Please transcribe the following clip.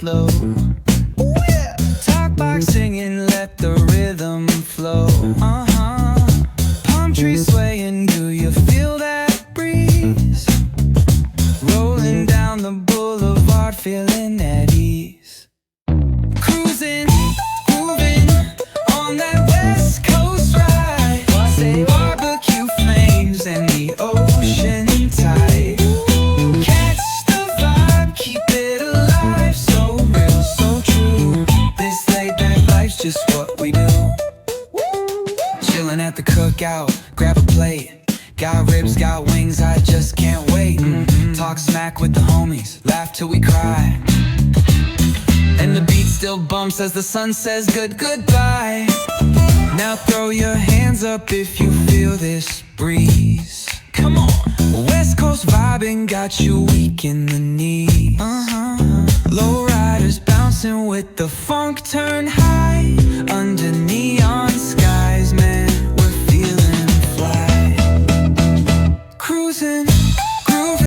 flow. Talk box singing, let the rhythm flow. Palm trees swaying, do you feel that breeze? Rolling down the boulevard, feeling at ease. Cruising, moving on that West Coast ride. Say barbecue flames and the ocean tide. Catch the vibe, keep it alive. So real, so true. This laid back life's just what we do. Chilling at the cookout, grab a plate. Got ribs, got wings, I just can't wait. Talk smack with the homies, laugh till we cry. And the beat still bumps as the sun says goodbye. Now throw your hands up if you feel this breeze. Come on. West Coast vibing got you weak in the knees. Low riders bouncing with the funk turn high.